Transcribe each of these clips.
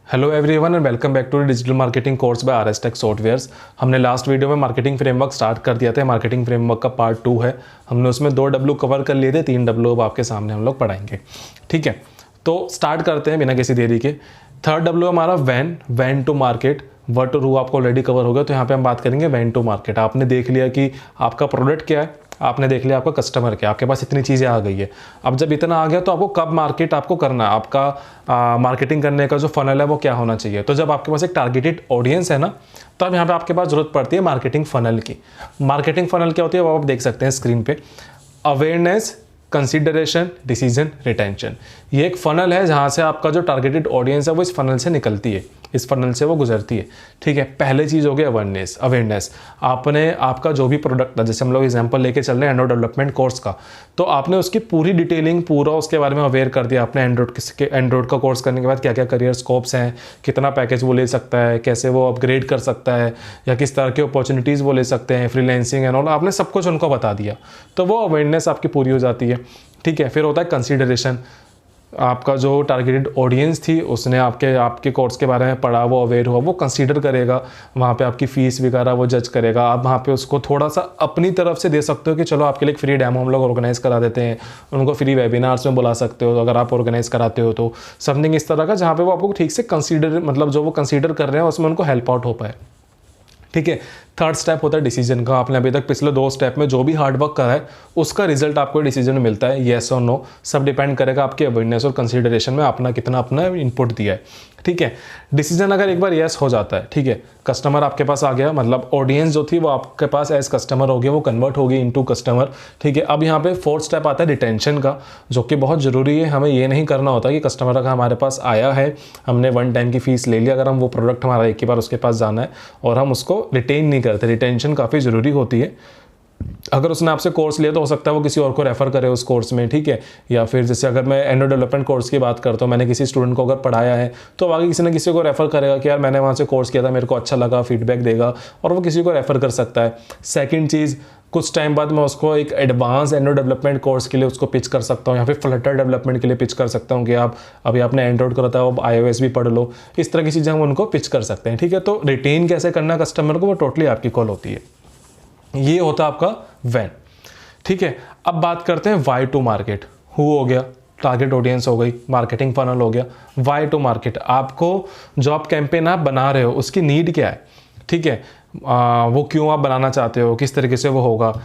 Hello everyone and welcome back to digital marketing course by R S tech softwares. हमने last video में marketing framework start कर दिया था। Marketing framework का part 2 है। हमने उसमें 2 W कवर कर लिए थे, 3 W अब आपके सामने हम लोग पढ़ाएंगे। ठीक है, तो स्टार्ट करते हैं बिना किसी देरी के। थर्ड W हमारा when to market. What to do आपको ऑलरेडी कवर हो गया, तो यहाँ पे हम बात करेंगे वैन टू मार्केट। आपने देख लिया कि आपका प्रोडक्ट क्या है, आपने देख लिया आपका कस्टमर क्या, आपके पास इतनी चीज़ें आ गई है। अब जब इतना आ गया तो आपको कब मार्केट आपको करना है, आपका मार्केटिंग करने का जो फनल है वो क्या होना चाहिए। तो जब आपके पास एक टारगेटेड ऑडियंस है ना, तब यहाँ पे आपके पास जरूरत पड़ती है मार्केटिंग फनल की। मार्केटिंग फनल क्या होती है वो आप देख सकते हैं स्क्रीन पे। Awareness, consideration, decision, retention. ये एक फनल है जहाँ से आपका जो टारगेटेड ऑडियंस है वो इस फनल से निकलती है, इस फनल से वो गुजरती है। ठीक है, पहले चीज़ हो गई अवेयरनेस। आपने आपका जो भी प्रोडक्ट है, जैसे हम लोग एग्जांपल लेके चल रहे हैं एंड्रॉइड डेवलपमेंट कोर्स का, तो आपने उसकी पूरी डिटेलिंग पूरा उसके बारे में अवेयर कर दिया। आपने एंड्रॉइड का कोर्स करने के बाद क्या क्या करियर स्कोप्स हैं, कितना पैकेज वो ले सकता है, कैसे वो अपग्रेड कर सकता है, या किस तरह की अपॉर्चुनिटीज़ वो ले सकते हैं, फ्रीलांसिंग एंड ऑल, आपने सब कुछ उनको बता दिया। तो वो अवेयरनेस आपकी पूरी हो जाती है। ठीक है, फिर होता है कंसिडरेशन। आपका जो टारगेटेड ऑडियंस थी उसने आपके कोर्स के बारे में पढ़ा, वो अवेयर हुआ, वो कंसीडर करेगा, वहाँ पे आपकी फ़ीस वगैरह वो जज करेगा। आप वहाँ पे उसको थोड़ा सा अपनी तरफ से दे सकते हो कि चलो आपके लिए एक फ्री डेमो हम लोग ऑर्गेनाइज़ करा देते हैं, उनको फ्री वेबिनार्स में बुला सकते हो अगर आप ऑर्गेनाइज़ कराते हो तो। समथिंग इस तरह का जहाँ पे वो आपको ठीक से कंसीडर, मतलब जो वो कंसीडर कर रहे हैं उसमें उनको हेल्प आउट हो पाए। ठीक है, थर्ड स्टेप होता है डिसीजन का। आपने अभी तक पिछले 2 स्टेप में जो भी हार्डवर्क करा है उसका रिजल्ट आपको डिसीजन में मिलता है, येस और नो। सब डिपेंड करेगा आपके अवेयरनेस और कंसीडरेशन में आपने कितना अपना इनपुट दिया है। ठीक है, डिसीजन अगर एक बार येस हो जाता है, ठीक है, कस्टमर आपके पास आ गया, मतलब ऑडियंस जो थी वो आपके पास एज कस्टमर हो गया, वो कन्वर्ट होगी इनटू कस्टमर। ठीक है, अब यहाँ पे फोर्थ स्टेप आता है रिटेंशन का, जो कि बहुत ज़रूरी है। हमें ये नहीं करना होता कि कस्टमर अगर हमारे पास आया है, हमने 1 टाइम की फ़ीस ले लिया, अगर हम वो प्रोडक्ट हमारा एक ही बार उसके पास जाना है और हम उसको रिटेन नहीं करते। रिटेंशन काफ़ी ज़रूरी होती है। अगर उसने आपसे कोर्स लिया तो हो सकता है वो किसी और को रेफर करे उस कोर्स में। ठीक है, या फिर जैसे अगर मैं एंड्रॉइड डेवलपमेंट कोर्स की बात करता हूँ, मैंने किसी स्टूडेंट को अगर पढ़ाया है तो आगे किसी न किसी को रेफर करेगा कि यार मैंने वहाँ से कोर्स किया था, मेरे को अच्छा लगा, फीडबैक देगा और वो किसी को रेफर कर सकता है। सेकेंड चीज़, कुछ टाइम बाद मैं उसको एक एडवांस एंड्रॉइड डेवलपमेंट कोर्स के लिए उसको पिच कर सकता हूँ, या फिर फ्लटर डेवलपमेंट के लिए पिच कर सकता हूँ कि आप अभी आपने एंड्रॉइड करा था, अब iOS भी पढ़ लो। इस तरह की चीज़ें हम उनको पिच कर सकते हैं। ठीक है, तो रिटेन कैसे करना कस्टमर को, वो टोटली आपकी कॉल होती है। ये होता है आपका वैन। ठीक है, अब बात करते हैं वाई टू मार्केट। हु हो गया, टारगेट ऑडियंस हो गई, मार्केटिंग फनल हो गया। वाई टू मार्केट, आपको जो आप कैंपेन आप बना रहे हो उसकी नीड क्या है। ठीक है, वो क्यों आप बनाना चाहते हो, किस तरीके से वो होगा।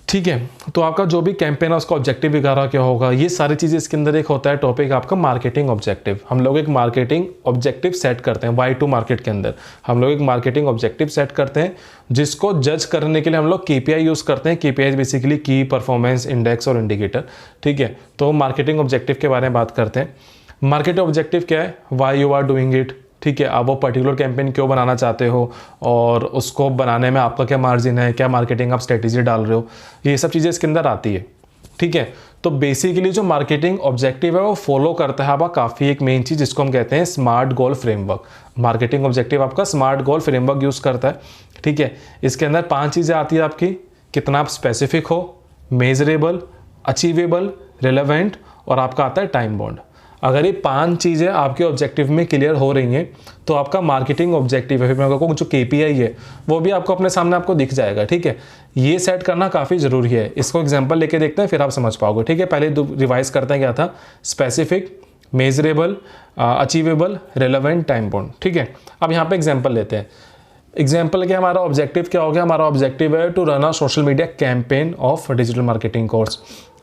ठीक है, तो आपका जो भी कैंपेन है उसका ऑब्जेक्टिव वगैरह क्या होगा, ये सारी चीज़ें इसके अंदर एक होता है टॉपिक आपका मार्केटिंग ऑब्जेक्टिव। हम लोग एक मार्केटिंग ऑब्जेक्टिव सेट करते हैं वाई टू मार्केट के अंदर। हम लोग एक मार्केटिंग ऑब्जेक्टिव सेट करते हैं जिसको जज करने के लिए हम लोग KPI यूज़ करते हैं। KPI बेसिकली की परफॉर्मेंस इंडेक्स और इंडिकेटर। ठीक है, तो मार्केटिंग ऑब्जेक्टिव के बारे में बात करते हैं। मार्केटिंग ऑब्जेक्टिव क्या है, why you are doing it. ठीक है, आप वो पर्टिकुलर कैंपेन क्यों बनाना चाहते हो और उसको बनाने में आपका क्या मार्जिन है, क्या मार्केटिंग आप स्ट्रेटेजी डाल रहे हो, ये सब चीज़ें इसके अंदर आती है। ठीक है, तो बेसिकली जो मार्केटिंग ऑब्जेक्टिव है वो फॉलो करता है आपका काफ़ी एक मेन चीज़ जिसको हम कहते हैं स्मार्ट गोल फ्रेमवर्क। मार्केटिंग ऑब्जेक्टिव आपका स्मार्ट गोल फ्रेमवर्क यूज़ करता है। ठीक है, इसके अंदर 5 चीज़ें आती है आपकी, कितना आप स्पेसिफिक हो, मेजरेबल, अचीवेबल, रिलेवेंट और आपका आता है टाइम बॉन्ड। अगर ये 5 चीज़ें आपके ऑब्जेक्टिव में क्लियर हो रही हैं तो आपका मार्केटिंग ऑब्जेक्टिव है, फिर मैं कहूँ जो KPI है वो भी आपको अपने सामने आपको दिख जाएगा। ठीक है, ये सेट करना काफ़ी ज़रूरी है। इसको एग्जांपल लेके देखते हैं फिर आप समझ पाओगे। ठीक है, पहले रिवाइज करते हैं क्या था, specific, measurable, achievable, relevant, time bound. ठीक है, अब यहाँ पे एग्जाम्पल लेते हैं। एग्जाम्पल क्या, हमारा ऑब्जेक्टिव क्या हो गया, हमारा ऑब्जेक्टिव है to run a social media campaign of digital marketing course.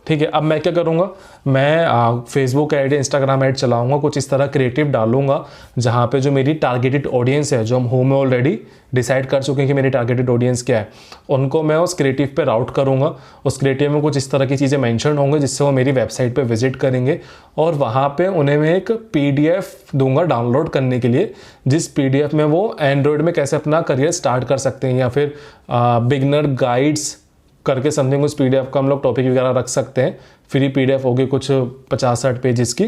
ठीक है, अब मैं क्या करूँगा, मैं फेसबुक ऐड, इंस्टाग्राम ऐड चलाऊँगा, कुछ इस तरह क्रिएटिव डालूंगा जहाँ पे जो मेरी टारगेटेड ऑडियंस है, जो हम ऑलरेडी डिसाइड कर चुके हैं कि मेरी टारगेटेड ऑडियंस क्या है, उनको मैं उस क्रिएटिव पे राउट करूँगा। उस क्रिएटिव में कुछ इस तरह की चीज़ें मेंशन होंगे जिससे वो मेरी वेबसाइट पे विजिट करेंगे और वहाँ पे उन्हें मैं एक PDF दूंगा डाउनलोड करने के लिए, जिस PDF में वो एंड्रॉयड में कैसे अपना करियर स्टार्ट कर सकते हैं, या फिर बिगनर गाइड्स करके समथिंग उस PDF का हम लोग टॉपिक वगैरह रख सकते हैं। फ्री PDF होगी कुछ 50-60 पेजेस की,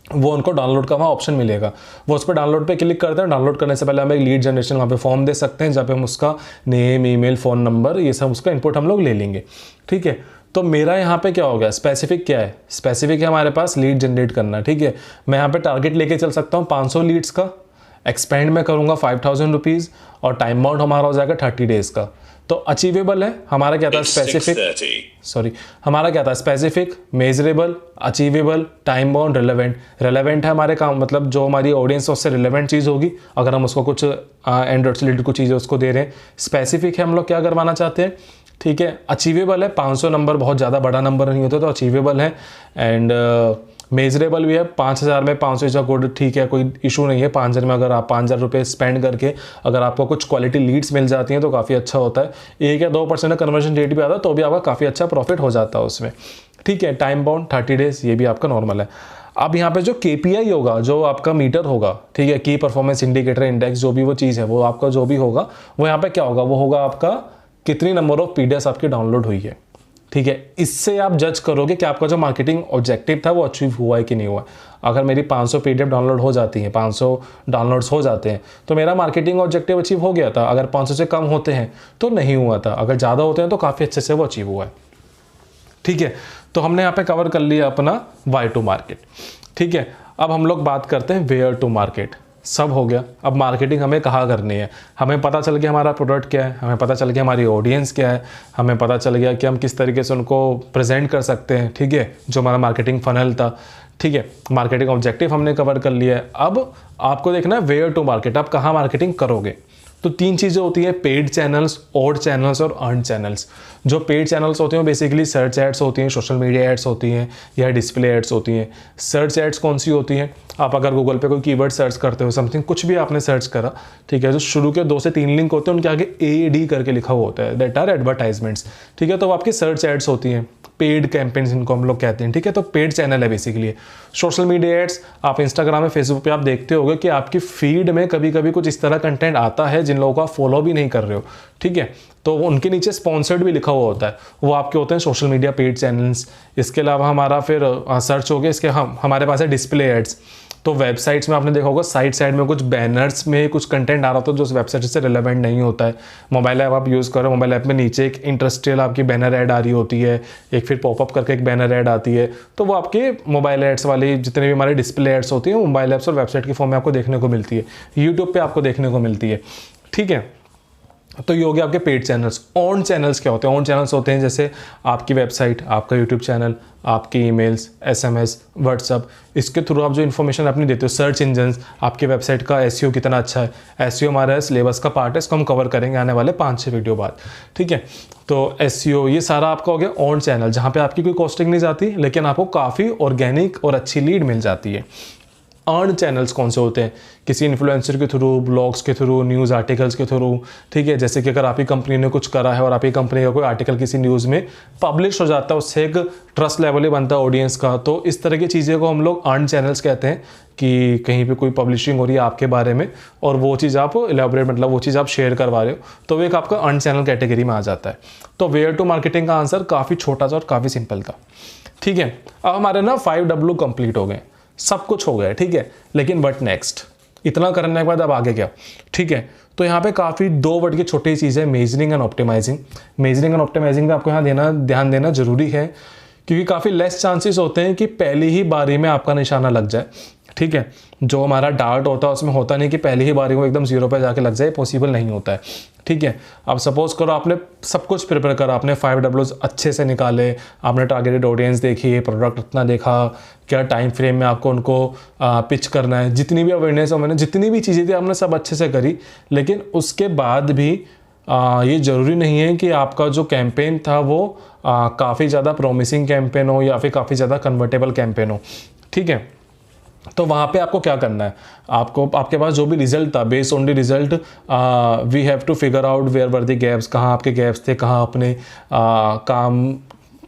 वो उनको डाउनलोड का वहाँ ऑप्शन मिलेगा। वो उस पर डाउनलोड पे क्लिक करते हैं। डाउनलोड करने से पहले हम एक लीड जनरेशन वहाँ पे फॉर्म दे सकते हैं जहाँ पे हम उसका नेम, ईमेल, फ़ोन नंबर, ये सब उसका इनपुट हम लोग ले लेंगे। ठीक है, तो मेरा यहाँ पे क्या हो गया, स्पेसिफिक क्या है, स्पेसिफिक है हमारे पास लीड जनरेट करना, ठीक है। मैं यहाँ पे टारगेट लेके चल सकता हूँ 500 लीड्स का, एक्सपेंड मैं करूँगा 5000 रुपीज़ और टाइम बाउंड हमारा हो जाएगा 30 डेज़ का। तो अचीवेबल है हमारा, क्या था स्पेसिफिक, हमारा क्या था specific, measurable, achievable, time bound, relevant है हमारे काम, मतलब जो हमारी ऑडियंस है उससे रिलेवेंट चीज़ होगी अगर हम उसको कुछ एंड्रॉइड से रिलेटेड कुछ चीज़ें उसको दे रहे हैं। स्पेसिफिक है हम लोग क्या करवाना चाहते हैं, ठीक है। अचीवेबल है, 500 नंबर बहुत ज़्यादा बड़ा नंबर नहीं होता तो अचीवेबल है। एंड मेजरेबल भी है, 5000 में 500 इज गुड, ठीक है, कोई इशू नहीं है। 5000 में अगर आप 5000 रुपये स्पेंड करके अगर आपको कुछ क्वालिटी लीड्स मिल जाती हैं तो काफ़ी अच्छा होता है। 1 या 2% का कन्वर्जन रेट भी आता है तो भी आपका काफ़ी अच्छा प्रॉफिट हो जाता है उसमें, ठीक है। टाइम बाउंड 30 डेज़, ये भी आपका नॉर्मल है। अब यहाँ पे जो KPI होगा, जो आपका मीटर होगा, ठीक है, की परफॉर्मेंस इंडिकेटर इंडेक्स, जो भी वो चीज़ है, वो आपका जो भी होगा वो यहाँ पे क्या होगा, वो होगा आपका कितनी नंबर ऑफ PDFs आपकी डाउनलोड हुई है, ठीक है। इससे आप जज करोगे कि आपका जो मार्केटिंग ऑब्जेक्टिव था वो अचीव हुआ है कि नहीं हुआ। अगर मेरी 500 PDF डाउनलोड हो जाती हैं, 500 डाउनलोड्स हो जाते हैं तो मेरा मार्केटिंग ऑब्जेक्टिव अचीव हो गया था। अगर 500 से कम होते हैं तो नहीं हुआ था, अगर ज़्यादा होते हैं तो काफ़ी अच्छे से वो अचीव हुआ है, ठीक है। तो हमने यहाँ पे कवर कर लिया अपना वाई टू मार्केट, ठीक है। अब हम लोग बात करते हैं वेयर टू मार्केट। सब हो गया, अब मार्केटिंग हमें कहाँ करनी है, हमें पता चल गया हमारा प्रोडक्ट क्या है, हमें पता चल गया हमारी ऑडियंस क्या है, हमें पता चल गया कि हम किस तरीके से उनको प्रेजेंट कर सकते हैं, ठीक है, जो हमारा मार्केटिंग फनल था, ठीक है। मार्केटिंग ऑब्जेक्टिव हमने कवर कर लिया है। अब आपको देखना है वेयर टू मार्केट, आप कहाँ मार्केटिंग करोगे। तो 3 चीज़ें होती हैं, पेड चैनल्स, ऑड चैनल्स और अर्न चैनल्स। जो पेड चैनल्स होते हैं बेसिकली सर्च एड्स होती हैं, सोशल मीडिया एड्स होती हैं या डिस्प्ले एड्स होती हैं। सर्च एड्स कौन सी होती हैं, आप अगर गूगल पे कोई कीवर्ड सर्च करते हो, समथिंग कुछ भी आपने सर्च करा, ठीक है, जो शुरू के 2 से 3 लिंक होते हैं उनके आगे AD करके लिखा हुआ होता है, दैट आर एडवर्टाइजमेंट्स, ठीक है। तो वो आपकी सर्च एड्स होती हैं, पेड कैंपेन्स इनको हम लोग कहते हैं, ठीक है। तो पेड चैनल है बेसिकली। सोशल मीडिया एड्स आप इंस्टाग्राम में, फेसबुक पे आप देखते होगे कि आपकी फीड में कभी कभी कुछ इस तरह कंटेंट आता है जिन लोगों को आप फॉलो भी नहीं कर रहे हो, ठीक है, तो उनके नीचे स्पॉन्सर्ड भी लिखा हुआ होता है, वो आपके होते हैं सोशल मीडिया पेड चैनल्स। इसके अलावा हमारा फिर सर्च हो गया, इसके हमारे पास है डिस्प्ले एड्स। तो वेबसाइट्स में आपने देखा होगा साइड में कुछ बैनर्स में कुछ कंटेंट आ रहा होता है जो उस वेबसाइट से रिलेवेंट नहीं होता है। मोबाइल ऐप आप यूज़ करो, मोबाइल ऐप में नीचे एक इंडस्ट्रियल आपकी बैनर ऐड आ रही होती है, एक फिर पॉपअप करके एक बैनर ऐड आती है, तो वो आपके मोबाइल एड्स वाली जितने भी हमारे डिस्प्ले एड्स होती हैं वो मोबाइल ऐप्स और वेबसाइट की फॉर्म में आपको देखने को मिलती है, यूट्यूब पर आपको देखने को मिलती है, ठीक है। तो ये हो गया आपके पेड चैनल्स। ऑन चैनल्स क्या होते हैं, ऑन चैनल्स होते हैं जैसे आपकी वेबसाइट, आपका यूट्यूब चैनल, आपकी ईमेल्स, SMS, व्हाट्सअप, इसके थ्रू आप जो इन्फॉर्मेशन अपनी देते हो, सर्च इंजन्स, आपकी वेबसाइट का SEO कितना अच्छा है। SEO हमारा सिलेबस का पार्ट है, इसको हम कवर करेंगे आने वाले 5-6 वीडियो बाद, ठीक है। तो SEO ये सारा आपका हो गया ऑन चैनल, जहाँ पे आपकी कोई कॉस्टिंग नहीं जाती लेकिन आपको काफ़ी ऑर्गेनिक और अच्छी लीड मिल जाती है। अर्न चैनल्स कौन से होते हैं, किसी इन्फ्लुएंसर के थ्रू, ब्लॉग्स के थ्रू, न्यूज़ आर्टिकल्स के थ्रू, ठीक है। जैसे कि अगर आपकी कंपनी ने कुछ करा है और आपकी कंपनी का कोई आर्टिकल किसी न्यूज़ में पब्लिश हो जाता है, उससे एक ट्रस्ट लेवल ही बनता है ऑडियंस का, तो इस तरह की चीज़ें को हम लोग अर्न चैनल्स कहते हैं कि कहीं पे कोई पब्लिशिंग हो रही है आपके बारे में और वो चीज़ आप इलेबोरेट, मतलब वो चीज़ आप शेयर करवा रहे हो, तो वो एक आपका अर्न चैनल कैटेगरी में आ जाता है। तो वेयर टू मार्केटिंग का आंसर काफ़ी छोटा सा और काफ़ी सिंपल था, ठीक है। अब हमारे ना 5W कंप्लीट हो गए, सब कुछ हो गया, ठीक है, लेकिन व्हाट नेक्स्ट, इतना करने के बाद अब आगे क्या, ठीक है। तो यहाँ पे काफ़ी 2 वर्ड की छोटी चीज़ है, measuring and optimising. Measuring and optimising पे आपको यहाँ ध्यान देना जरूरी है क्योंकि काफ़ी लेस चांसेस होते हैं कि पहली ही बारी में आपका निशाना लग जाए, ठीक है। जो हमारा डार्ट होता है उसमें होता नहीं कि पहली ही बारी में एकदम 0 पे जाके लग जाए, पॉसिबल नहीं होता है, ठीक है। अब सपोज करो आपने सब कुछ प्रिपेयर करा, आपने 5Ws अच्छे से निकाले, आपने टारगेटेड ऑडियंस देखी, प्रोडक्ट इतना देखा, क्या टाइम फ्रेम में आपको उनको पिच करना है, जितनी भी अवेयरनेस हो, मैंने जितनी भी चीज़ें थी आपने सब अच्छे से करी, लेकिन उसके बाद भी ये ज़रूरी नहीं है कि आपका जो कैंपेन था वो काफ़ी ज़्यादा प्रॉमिसिंग कैंपेन हो या फिर काफ़ी ज़्यादा कन्वर्टेबल कैंपेन हो, ठीक है। तो वहाँ पे आपको क्या करना है, आपको आपके पास जो भी रिजल्ट था, based on the result we have to figure out where were the gaps, कहाँ आपके गैप्स थे, कहाँ अपने काम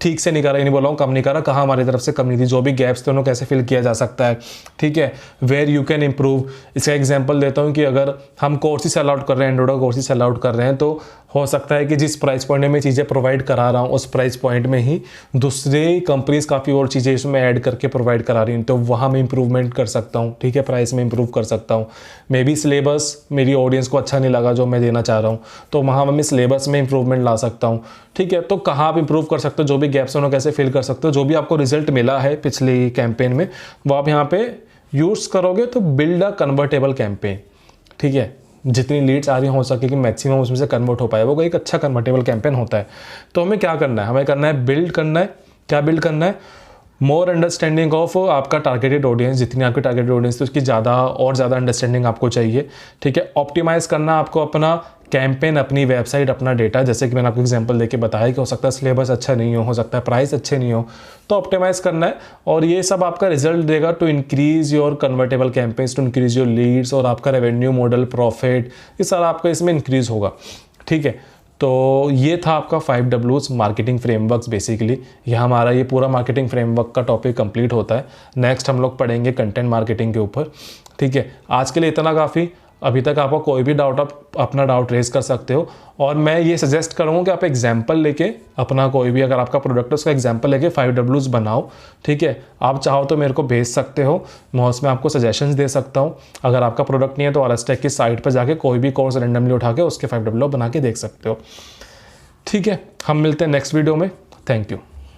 ठीक से नहीं करा, नहीं बोल रहा हूँ कम नहीं करा, कहाँ हमारी तरफ से कम नहीं थी, जो भी गैप्स थे उन्हें कैसे फिल किया जा सकता है, ठीक है। वेयर यू कैन इम्प्रूव, इसका एग्जांपल देता हूँ कि अगर हम कोर्स ही सेल आउट कर रहे हैं, एंड्रॉइड का कोर्स ही सेल आउट कर रहे हैं, तो हो सकता है कि जिस प्राइस पॉइंट में मैं चीज़ें प्रोवाइड करा रहा हूँ उस प्राइस पॉइंट में ही दूसरे कंपनीज काफ़ी और चीज़ें इसमें ऐड करके प्रोवाइड करा रही हैं, तो वहाँ मैं इंप्रूवमेंट कर सकता हूँ, ठीक है, प्राइस में इंप्रूव कर सकता हूँ। मे बी सिलेबस मेरी ऑडियंस को अच्छा नहीं लगा जो मैं देना चाह रहा हूँ, तो वहाँ मैं सिलेबस में इंप्रूवमेंट ला सकता हूँ, ठीक है, तो कहाँ आप इंप्रूव कर सकते हो, जो भी गैप्स उन्हें कैसे फिल कर सकते हो, जो भी आपको रिजल्ट मिला है पिछली कैंपेन में वो आप यहाँ पे यूज़ करोगे तो बिल्ड अ कन्वर्टेबल कैंपेन। ठीक है, जितनी लीड्स आ रही हो सके कि मैक्सिमम उसमें से कन्वर्ट हो पाए, वो एक अच्छा कन्वर्टेबल कैंपेन होता है। तो हमें क्या करना है, हमें करना है बिल्ड करना है। क्या बिल्ड करना है? मोर अंडरस्टैंडिंग ऑफ आपका टारगेटेड ऑडियंस, जितनी आपकी टारगेटेड ऑडियंस है उसकी ज़्यादा और ज़्यादा अंडरस्टैंडिंग आपको चाहिए। ठीक है, ऑप्टिमाइज़ करना आपको अपना कैंपेन, अपनी वेबसाइट, अपना डेटा। जैसे कि मैंने आपको एग्जांपल देके बताया कि हो सकता है सिलेबस अच्छा नहीं हो सकता है प्राइस अच्छे नहीं हो, तो ऑप्टिमाइज़ करना है। और ये सब आपका रिजल्ट देगा to increase your convertible campaigns, to increase your leads, और आपका रेवेन्यू मॉडल, प्रॉफिट, ये सारा आपका इसमें इंक्रीज होगा। ठीक है, तो ये था आपका 5Ws मार्केटिंग फ्रेमवर्क्स बेसिकली। यह हमारा ये पूरा मार्केटिंग फ्रेमवर्क का टॉपिक कंप्लीट होता है। नेक्स्ट हम लोग पढ़ेंगे कंटेंट मार्केटिंग के ऊपर। ठीक है, आज के लिए इतना काफ़ी। अभी तक आपको कोई भी डाउट, आप अपना डाउट रेज कर सकते हो। और मैं ये सजेस्ट करूँगा कि आप एग्जाम्पल लेके अपना कोई भी, अगर आपका प्रोडक्ट है उसका एग्जाम्पल लेके 5Ws बनाओ। ठीक है, आप चाहो तो मेरे को भेज सकते हो, मैं उसमें आपको सजेशंस दे सकता हूँ। अगर आपका प्रोडक्ट नहीं है तो RSTech की साइट पर जाके कोई भी कोर्स रेंडमली उठा के उसके 5W बना के देख सकते हो। ठीक है, हम मिलते हैं नेक्स्ट वीडियो में। Thank you.